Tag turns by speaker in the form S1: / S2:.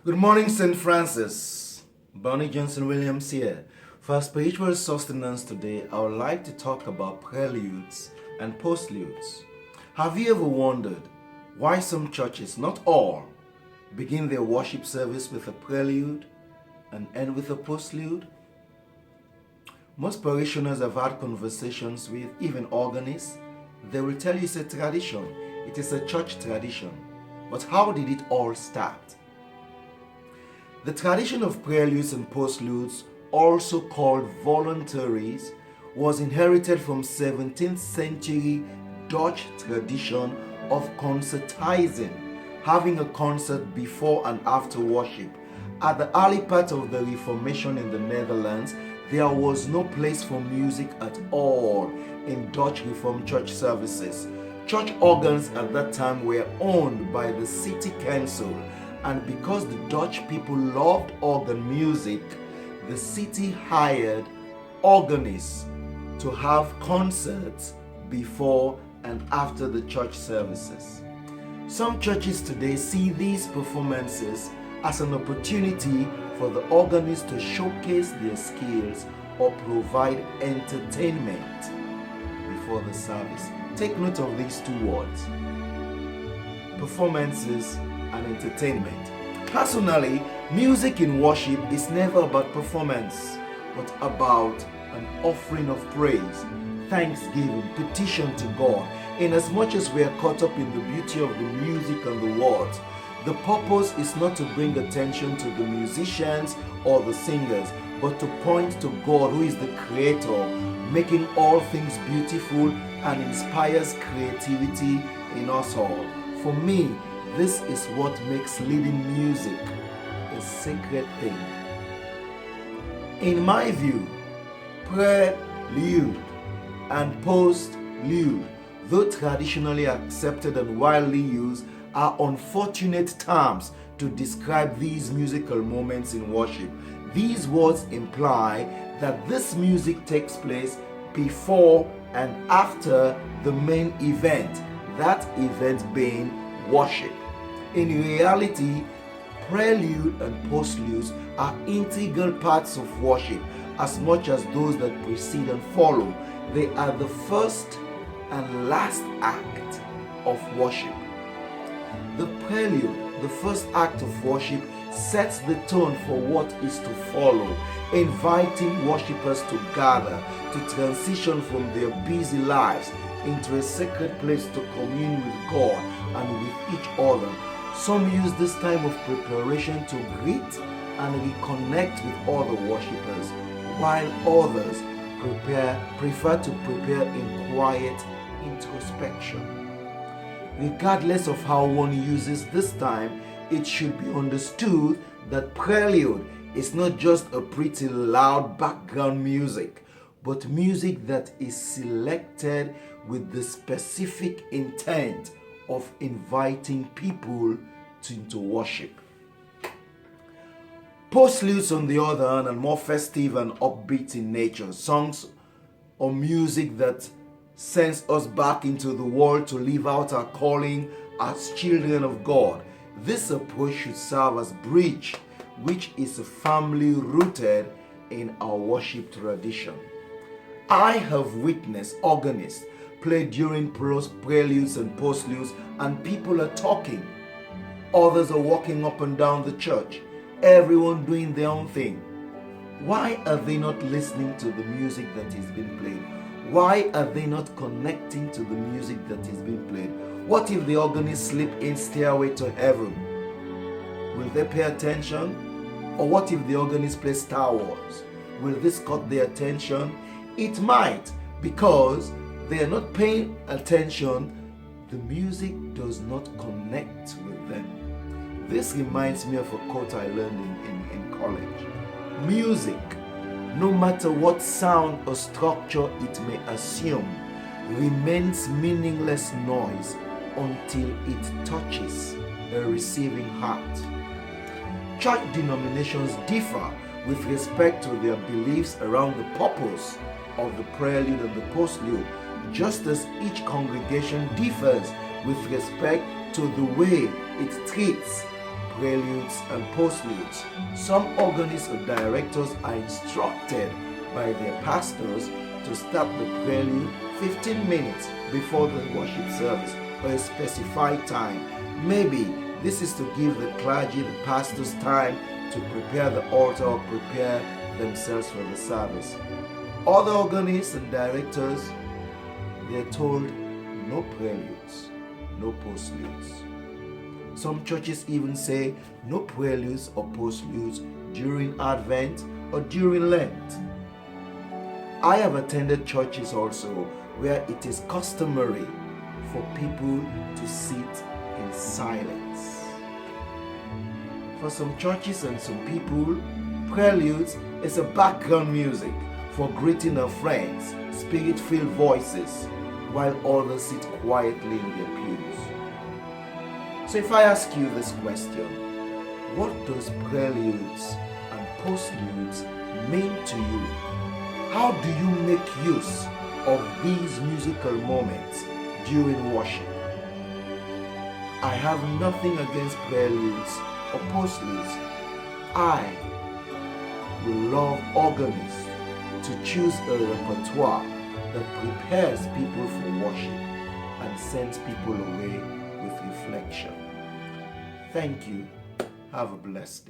S1: Good morning, St. Francis. Bonnie Johnson Williams here. For our spiritual sustenance today, I would like to talk about preludes and postludes. Have you ever wondered why some churches, not all, begin their worship service with a prelude and end with a postlude? Most parishioners have had conversations with even organists. They will tell you it's a tradition. It is a church tradition. But how did it all start? The tradition of preludes and postludes, also called voluntaries, was inherited from 17th century Dutch tradition of concertizing, having a concert before and after worship. At the early part of the Reformation in the Netherlands, there was no place for music at all in Dutch Reformed church services. Church organs at that time were owned by the city council, and because the Dutch people loved organ music, the city hired organists to have concerts before and after the church services. Some churches today see these performances as an opportunity for the organist to showcase their skills or provide entertainment before the service. Take note of these two words: performances and entertainment. Personally, music in worship is never about performance, but about an offering of praise, thanksgiving, petition to God. Inasmuch as we are caught up in the beauty of the music and the words, the purpose is not to bring attention to the musicians or the singers, but to point to God, who is the creator, making all things beautiful and inspires creativity in us all. For me, this is what makes leading music a sacred thing. In my view, prelude and postlude, though traditionally accepted and widely used, are unfortunate terms to describe these musical moments in worship. These words imply that this music takes place before and after the main event, that event being worship. In reality, prelude and postludes are integral parts of worship as much as those that precede and follow. They are the first and last act of worship. The prelude, the first act of worship, sets the tone for what is to follow, inviting worshippers to gather, to transition from their busy lives into a sacred place to commune with God and with each other. Some use this time of preparation to greet and reconnect with other worshippers, while others prefer to prepare in quiet introspection. Regardless of how one uses this time, it should be understood that prelude is not just a pretty loud background music, but music that is selected with the specific intent of inviting people into worship. Postludes, on the other hand, are more festive and upbeat in nature. Songs or music that sends us back into the world to live out our calling as children of God. This approach should serve as bridge, which is firmly rooted in our worship tradition. I have witnessed organists play during preludes and postludes, and people are talking. Others are walking up and down the church, everyone doing their own thing. Why are they not listening to the music that is being played? Why are they not connecting to the music that is being played? What if the organist slip in Stairway to Heaven? Will they pay attention? Or what if the organist plays Star Wars? Will this cut their attention? It might, because they are not paying attention. The music does not connect with them. This reminds me of a quote I learned in college. Music, no matter what sound or structure it may assume, remains meaningless noise until it touches a receiving heart. Church denominations differ with respect to their beliefs around the purpose of the prelude and the postlude, just as each congregation differs with respect to the way it treats preludes and postludes. Some organists or directors are instructed by their pastors to start the prelude 15 minutes before the worship service or a specified time. Maybe this is to give the clergy, the pastors, time to prepare the altar or prepare themselves for the service. Other organists and directors, they're told no preludes, no postludes. Some churches even say no preludes or postludes during Advent or during Lent. I have attended churches also where it is customary for people to sit in silence. For some churches and some people, preludes is a background music for greeting of friends, spirit-filled voices, while others sit quietly in their pews. So if I ask you this question, what does preludes and postludes mean to you? How do you make use of these musical moments during worship? I have nothing against preludes or postludes. I will love organists to choose a repertoire that prepares people for worship and sends people away with reflection. Thank you. Have a blessed day.